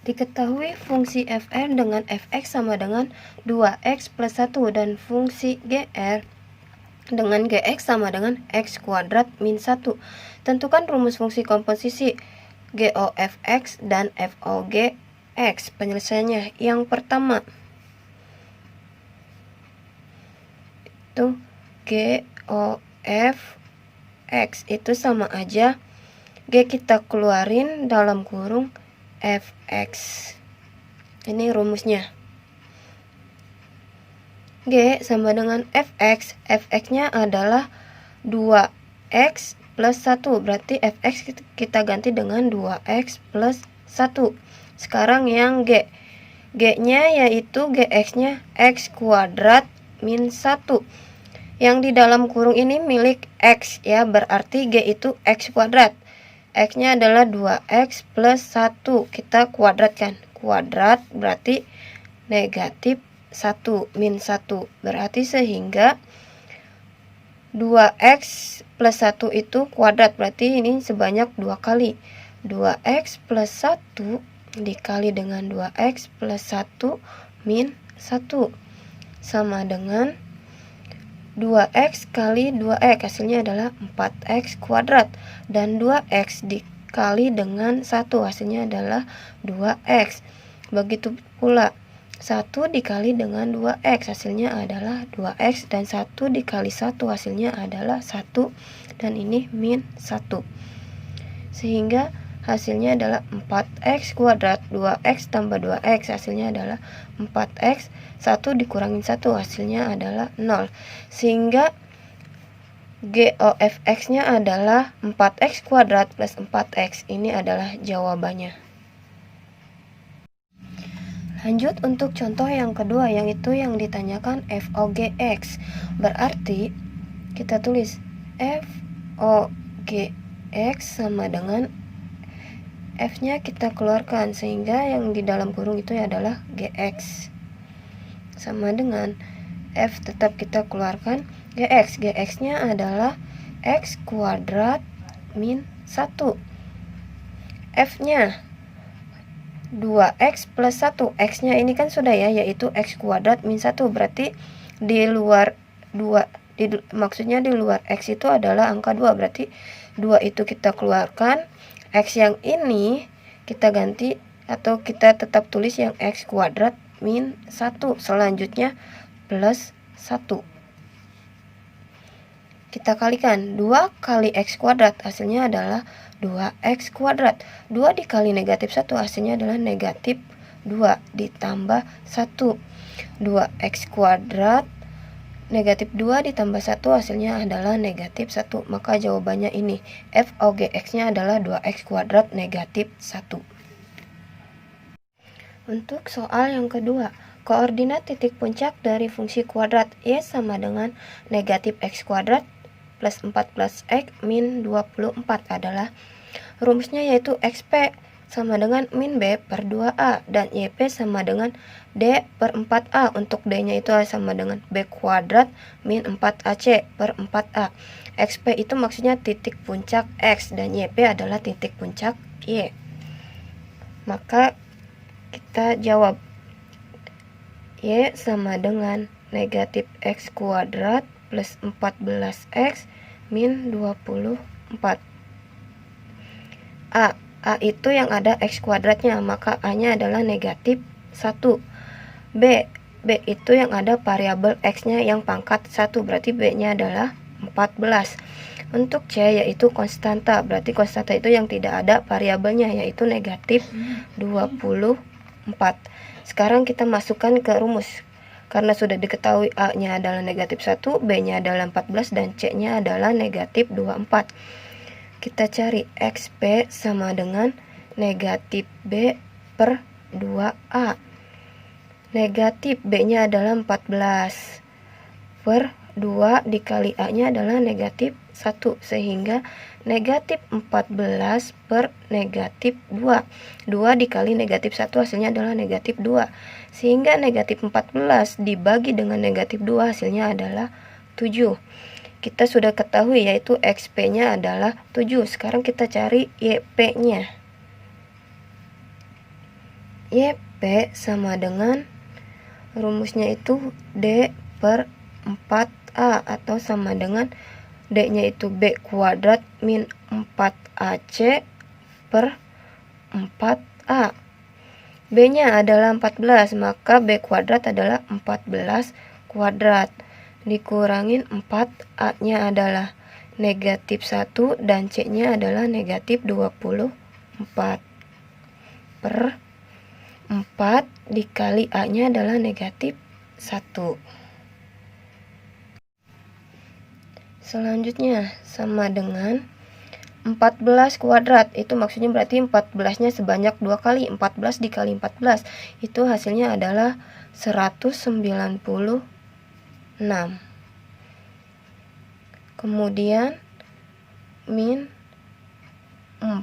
Diketahui fungsi fr dengan fx sama dengan 2x plus 1 dan fungsi gr dengan gx sama dengan x kuadrat min 1. Tentukan rumus fungsi komposisi GOFX dan FOGX. Penyelesaiannya yang pertama itu GOFX itu sama aja G kita keluarin dalam kurung fx. Ini rumusnya. G sama dengan fx. Fx-nya adalah 2x plus 1. Berarti fx kita ganti dengan 2x plus 1. Sekarang yang G. G-nya yaitu gx-nya x kuadrat min 1. Yang di dalam kurung ini milik x ya, berarti G itu x kuadrat. X-nya adalah 2x plus 1. Kita kuadratkan. Kuadrat berarti negatif 1 min 1. Berarti sehingga 2x plus 1 itu kuadrat. Berarti ini sebanyak 2 kali. 2x plus 1 dikali dengan 2x plus 1 min 1. Sama dengan 2x kali 2x, hasilnya adalah 4x kuadrat. Dan 2x dikali dengan 1, hasilnya adalah 2x. Begitu pula 1 dikali dengan 2x, hasilnya adalah 2x. Dan 1 dikali 1, hasilnya adalah 1. Dan ini min 1. Sehingga hasilnya adalah 4x kuadrat. 2x tambah 2x, hasilnya adalah 4x. 1 dikurangin 1, hasilnya adalah 0. Sehingga GOFX-nya adalah 4x kuadrat plus 4x. Ini adalah jawabannya. Lanjut untuk contoh yang kedua, yang itu yang ditanyakan FOGX. Berarti kita tulis FOGX sama dengan F-nya kita keluarkan, sehingga yang di dalam kurung itu adalah GX. Sama dengan F tetap kita keluarkan GX. GX-nya adalah X kuadrat min 1. F-nya 2x plus 1. X-nya ini kan sudah ya, yaitu X kuadrat min 1. Berarti di luar 2, maksudnya di luar X itu adalah angka 2. Berarti 2 itu kita keluarkan. X yang ini kita ganti atau kita tetap tulis yang X kuadrat min 1. Selanjutnya plus 1. Kita kalikan 2 kali X kuadrat, hasilnya adalah 2X kuadrat. 2 dikali negatif 1, hasilnya adalah negatif 2 ditambah 1. 2X kuadrat negatif 2 ditambah 1, hasilnya adalah negatif 1. Maka jawabannya ini, FOGX-nya adalah 2X kuadrat negatif 1. Untuk soal yang kedua, koordinat titik puncak dari fungsi kuadrat Y sama dengan negatif X kuadrat plus 14X min 24 adalah rumusnya, yaitu XP sama dengan min B per 2A dan YP sama dengan D per 4A. Untuk D-nya itu sama dengan B kuadrat min 4AC per 4A. XP itu maksudnya titik puncak X dan YP adalah titik puncak Y. Maka kita jawab Y sama dengan negatif X kuadrat plus 14X min 24. A itu yang ada X kuadratnya, maka A-nya adalah negatif 1. B itu yang ada variabel X-nya yang pangkat 1, berarti B-nya adalah 14. Untuk C yaitu konstanta, berarti konstanta itu yang tidak ada variabelnya, yaitu negatif 24. Sekarang kita masukkan ke rumus. Karena sudah diketahui A-nya adalah negatif 1, B-nya adalah 14, dan C-nya adalah negatif 24. Kita cari XP sama dengan negatif B per 2A. Negatif B-nya adalah 14 per 2 dikali A-nya adalah negatif 1, sehingga negatif 14 per negatif 2. 2 dikali negatif 1 hasilnya adalah negatif 2. Sehingga negatif 14 dibagi dengan negatif 2 hasilnya adalah 7. Kita sudah ketahui yaitu XP-nya adalah 7. Sekarang kita cari YP-nya. YP sama dengan rumusnya itu D per 4A atau sama dengan D nya itu B kuadrat min 4AC per 4A. B nya adalah 14, maka B kuadrat adalah 14 kuadrat dikurangin 4, A nya adalah negatif 1 dan C nya adalah negatif 24 per 4 dikali A nya adalah negatif 1. Selanjutnya sama dengan 14 kuadrat, itu maksudnya berarti 14 nya sebanyak 2 kali, 14 dikali 14 itu hasilnya adalah 196. Kemudian min 4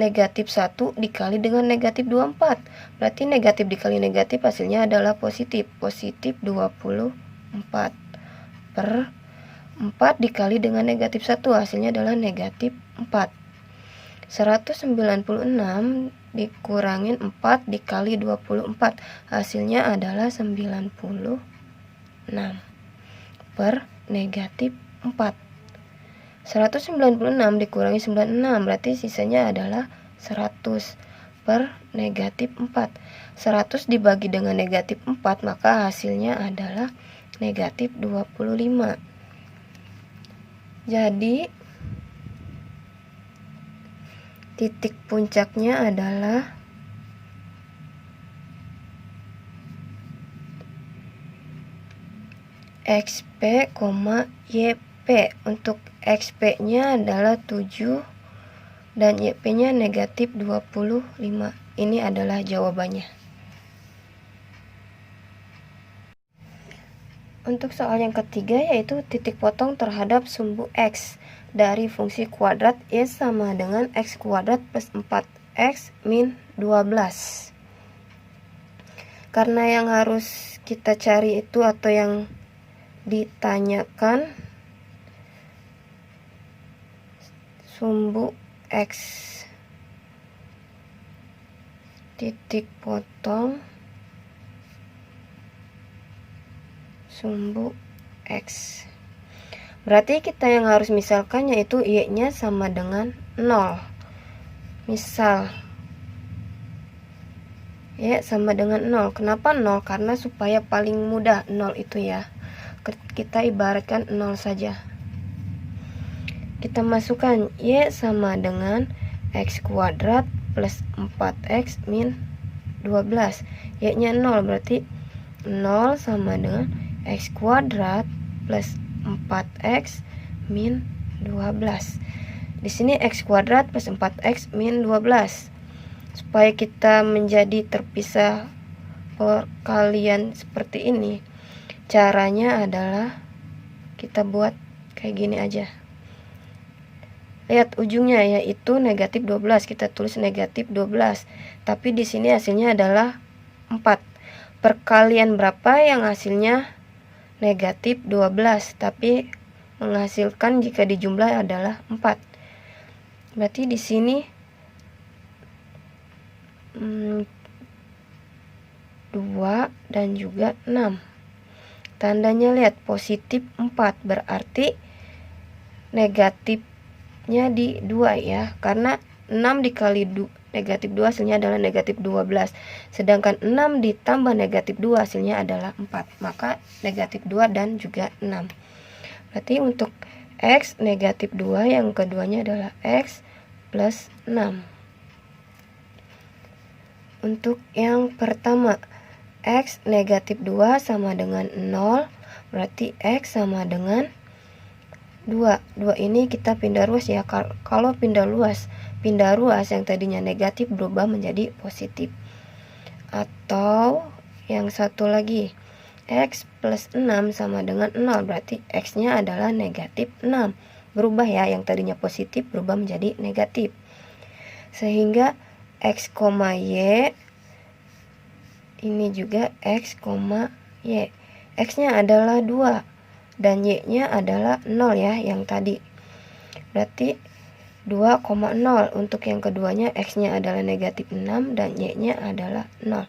negatif 1 dikali dengan negatif 24, berarti negatif dikali negatif hasilnya adalah positif, positif 24 per 4 dikali dengan negatif 1 hasilnya adalah negatif 4. 196 dikurangin 4 dikali 24 hasilnya adalah 96 per negatif 4. 196 dikurangi 96 berarti sisanya adalah 100 per negatif 4. 100 dibagi dengan negatif 4 maka hasilnya adalah negatif 25. Jadi titik puncaknya adalah XP, YP. Untuk XP nya adalah 7 dan YP nya negatif 25. Ini adalah jawabannya. Untuk soal yang ketiga yaitu titik potong terhadap sumbu X dari fungsi kuadrat Y sama dengan X kuadrat plus 4X min 12. Karena yang harus kita cari itu atau yang ditanyakan sumbu X titik potong sumbu X. Berarti kita yang harus misalkan yaitu Y nya sama dengan 0. Misal Y sama dengan 0. Kenapa 0? Karena supaya paling mudah 0 itu ya. Kita ibaratkan 0 saja. Kita masukkan Y sama dengan X kuadrat plus 4X min 12. Y nya 0 berarti 0 sama dengan X kuadrat plus 4X min 12. Di sini X kuadrat plus 4X min 12. Supaya kita menjadi terpisah perkalian seperti ini, caranya adalah kita buat kayak gini aja. Lihat ujungnya yaitu negatif 12, kita tulis negatif 12. Tapi di sini hasilnya adalah 4. Perkalian berapa yang hasilnya negatif 12 tapi menghasilkan jika dijumlah adalah 4. Berarti di sini 2 dan juga 6. Tandanya lihat positif 4 berarti negatifnya di 2 ya. Karena 6 dikali negatif 2 hasilnya adalah negatif 12. Sedangkan 6 ditambah negatif 2 hasilnya adalah 4. Maka negatif 2 dan juga 6. Berarti untuk X negatif 2 yang keduanya adalah X plus 6. Untuk yang pertama X negatif 2 sama dengan 0. Berarti X sama dengan 2. 2 ini kita pindah ruas ya. Kalau pindah ruas yang tadinya negatif berubah menjadi positif. Atau yang satu lagi X plus 6 sama dengan 0. Berarti X nya adalah negatif 6. Berubah ya, yang tadinya positif berubah menjadi negatif. Sehingga X, Y ini juga X, Y. X nya adalah 2 dan Y nya adalah 0 ya yang tadi. Berarti 2,0. Untuk yang keduanya X-nya adalah negatif 6 dan Y-nya adalah 0.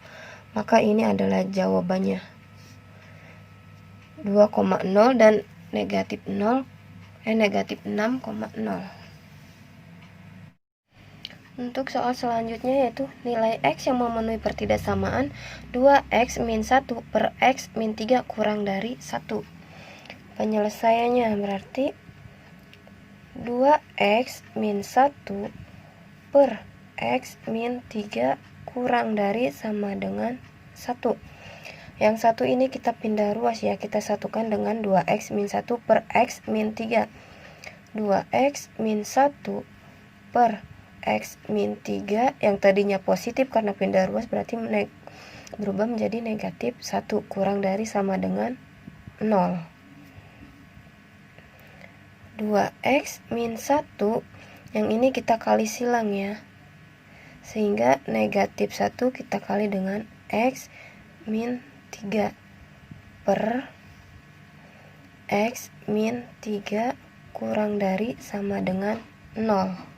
Maka ini adalah jawabannya. 2,0 dan negatif 0, negatif 6,0. Untuk soal selanjutnya yaitu nilai X yang memenuhi pertidaksamaan 2X min 1 per X min 3 kurang dari 1. Penyelesaiannya berarti 2X min 1 per X min 3 kurang dari sama dengan 1. Yang satu ini kita pindah ruas ya, kita satukan dengan 2X min 1 per X min 3. 2X min 1 per X min 3 yang tadinya positif karena pindah ruas berarti berubah menjadi negatif 1 kurang dari sama dengan 0. 2X min 1 yang ini kita kali silang ya, sehingga negatif 1 kita kali dengan X min 3 per X min 3 kurang dari sama dengan 0.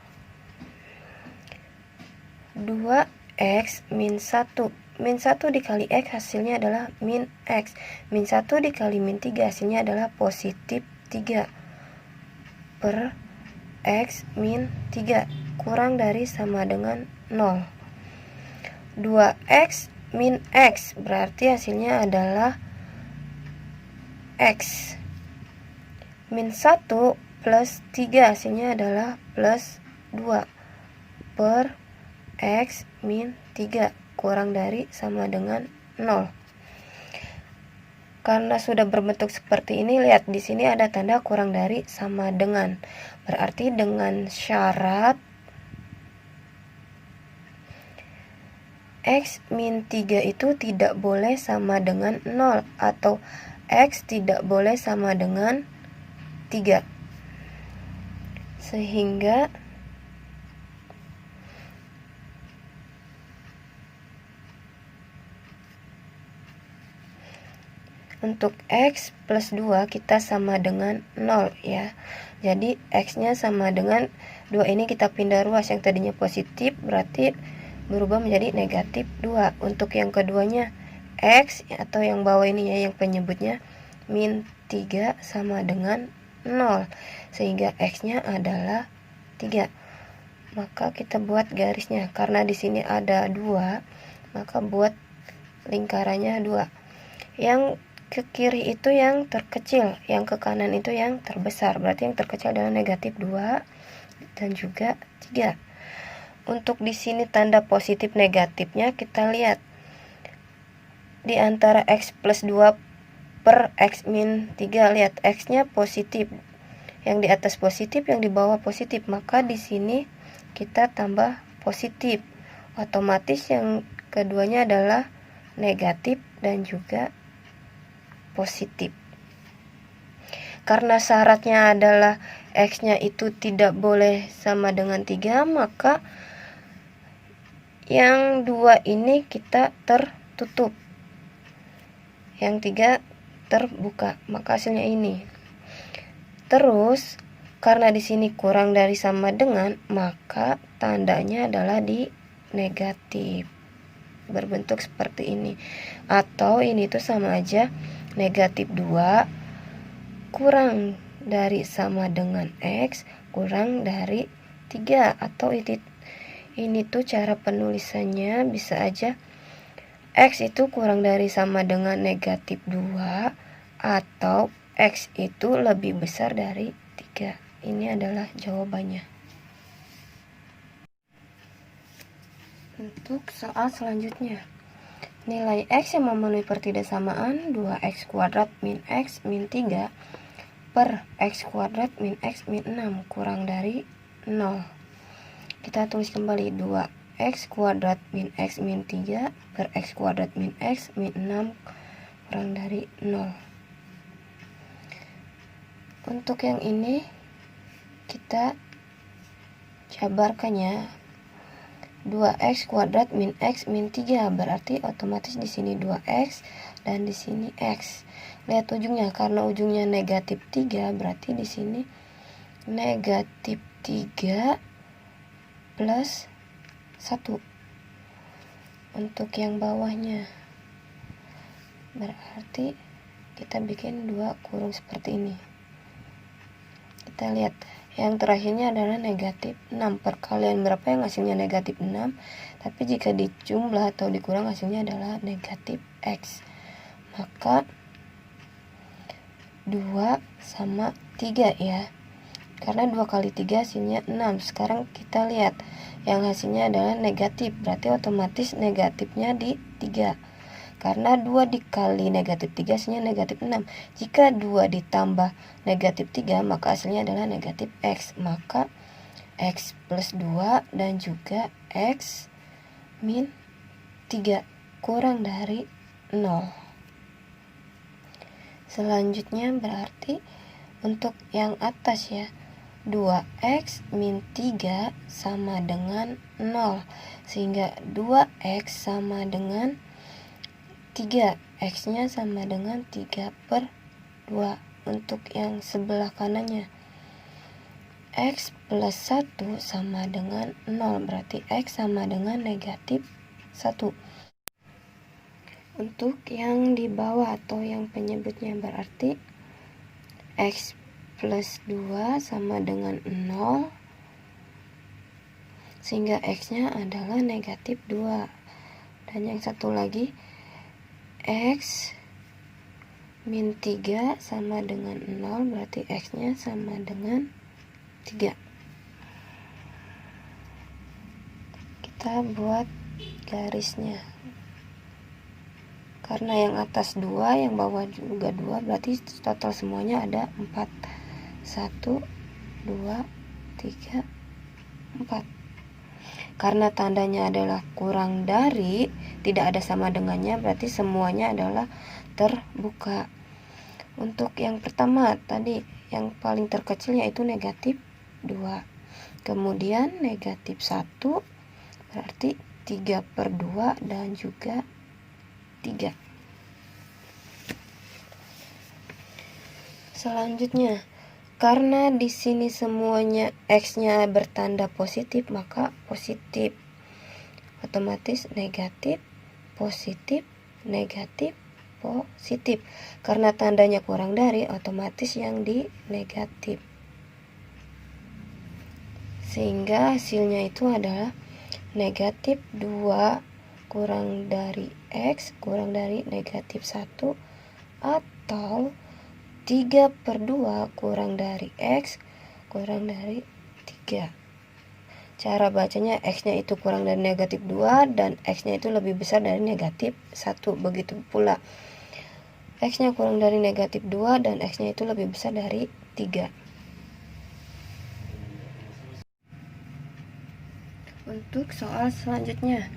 2X min 1 min 1 dikali X hasilnya adalah min X. Min 1 dikali min 3 hasilnya adalah positif 3 per X min 3 kurang dari sama dengan 0. 2X min X berarti hasilnya adalah X. Min 1 plus 3 hasilnya adalah plus 2 per X min 3 kurang dari sama dengan 0. Karena sudah berbentuk seperti ini, lihat di sini ada tanda kurang dari sama dengan. Berarti dengan syarat X min 3 itu tidak boleh sama dengan 0 atau X tidak boleh sama dengan 3. Sehingga untuk X plus 2 kita sama dengan 0 ya. Jadi X-nya sama dengan 2 ini kita pindah ruas, yang tadinya positif berarti berubah menjadi negatif 2. Untuk yang keduanya X atau yang bawah ini ya, yang penyebutnya min 3 sama dengan 0. Sehingga X-nya adalah 3. Maka kita buat garisnya. Karena di sini ada 2, maka buat lingkarannya 2. Yang ke kiri itu yang terkecil, yang ke kanan itu yang terbesar. Berarti yang terkecil adalah negatif 2 dan juga 3. Untuk di sini tanda positif negatifnya kita lihat. Di antara X plus 2 per X min 3, lihat X-nya positif. Yang di atas positif, yang di bawah positif. Maka di sini kita tambah positif. Otomatis yang keduanya adalah negatif dan juga positif. Karena syaratnya adalah X-nya itu tidak boleh sama dengan 3, maka yang 2 ini kita tertutup, yang 3 terbuka, maka hasilnya ini. Terus karena di sini kurang dari sama dengan, maka tandanya adalah di negatif, berbentuk seperti ini. Atau ini tuh sama aja negatif 2 kurang dari sama dengan X kurang dari 3. Atau ini tuh cara penulisannya bisa aja X itu kurang dari sama dengan negatif 2 atau X itu lebih besar dari 3. Ini adalah jawabannya. Untuk soal selanjutnya, nilai X yang memenuhi pertidaksamaan 2X kuadrat min X min 3 per X kuadrat min X min 6 kurang dari 0. Kita tulis kembali 2X kuadrat min X min 3 per X kuadrat min X min 6 kurang dari 0. Untuk yang ini kita jabarkannya. 2X kuadrat min X min 3 berarti otomatis di sini 2X dan di sini X. Lihat ujungnya, karena ujungnya negatif 3 berarti di sini negatif 3 plus 1. Untuk yang bawahnya berarti kita bikin 2 kurung seperti ini. Kita lihat yang terakhirnya adalah negatif 6. Perkalian berapa yang hasilnya negatif 6, tapi jika dijumlah atau dikurang hasilnya adalah negatif X. Maka 2 sama 3 ya, karena 2 kali 3 hasilnya 6. Sekarang kita lihat yang hasilnya adalah negatif, berarti otomatis negatifnya di 3. Karena 2 dikali negatif 3 hasilnya negatif 6. Jika 2 ditambah negatif 3 maka hasilnya adalah negatif X. Maka X plus 2 dan juga X min 3 kurang dari 0. Selanjutnya berarti untuk yang atas ya, 2X min 3 sama dengan 0. Sehingga 2X sama dengan 3, X nya sama dengan 3/2. Untuk yang sebelah kanannya, X plus 1 sama dengan 0, berarti X sama dengan negatif 1. Untuk yang di bawah atau yang penyebutnya berarti X plus 2 sama dengan 0, sehingga X nya adalah negatif 2. Dan yang satu lagi, X min 3 sama dengan 0, berarti X nya sama dengan 3. Kita buat garisnya, karena yang atas 2 yang bawah juga 2, berarti total semuanya ada 4. 1, 2, 3, 4. Karena tandanya adalah kurang dari, tidak ada sama dengannya, berarti semuanya adalah terbuka. Untuk yang pertama tadi, yang paling terkecil yaitu negatif 2. Kemudian negatif 1, berarti 3/2 dan juga 3. Selanjutnya, karena di sini semuanya X-nya bertanda positif, maka positif. Otomatis negatif, positif, negatif, positif. Karena tandanya kurang dari, otomatis yang di negatif. Sehingga hasilnya itu adalah negatif 2 kurang dari X kurang dari negatif 1, atau 3/2 kurang dari X kurang dari 3. Cara bacanya, X nya itu kurang dari negatif 2 dan X nya itu lebih besar dari negatif 1. Begitu pula X nya kurang dari negatif 2 dan X nya itu lebih besar dari 3. Untuk soal selanjutnya,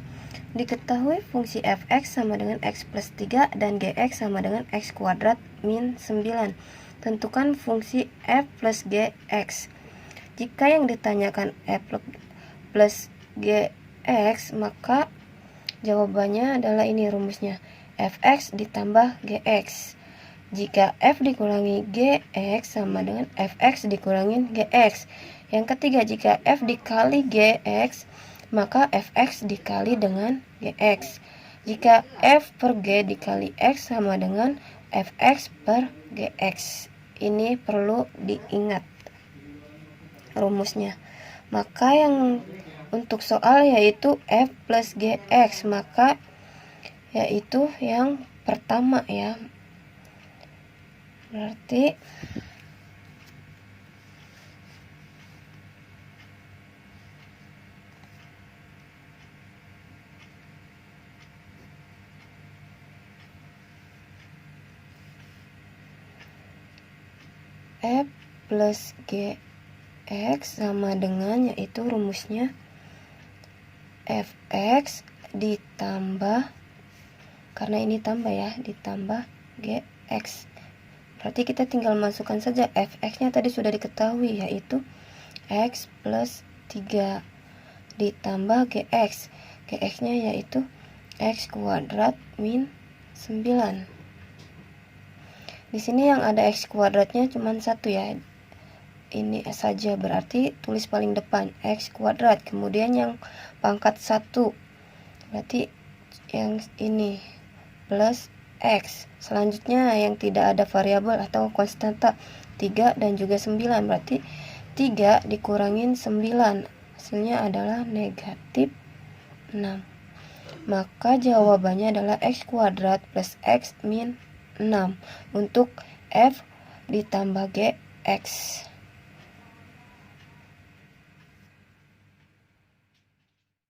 diketahui fungsi fx sama dengan x plus 3 dan gx sama dengan x kuadrat min 9. Tentukan fungsi f plus gx. Jika yang ditanyakan f plus gx, maka jawabannya adalah ini rumusnya, fx ditambah gx. Jika f dikurangi gx sama dengan fx dikurangin gx. Yang ketiga, jika f dikali gx, maka fx dikali dengan gx. Jika f per g dikali x sama dengan fx per gx. Ini perlu diingat rumusnya. Maka yang untuk soal yaitu f plus gx, maka yaitu yang pertama ya. Berarti f plus gx sama dengan, yaitu rumusnya fx ditambah, karena ini tambah ya, ditambah gx. Berarti kita tinggal masukkan saja fx nya tadi sudah diketahui, yaitu x plus 3 ditambah gx. Gx nya yaitu x kuadrat min 9. Di sini yang ada x kuadratnya cuma 1 ya. ini saja, berarti tulis paling depan X kuadrat, kemudian yang pangkat 1 berarti yang ini plus X. Selanjutnya yang tidak ada variabel atau konstanta 3 dan juga 9, berarti 3 dikurangin 9 hasilnya adalah negatif 6. Maka jawabannya adalah X kuadrat plus X min 6 untuk F ditambah G X.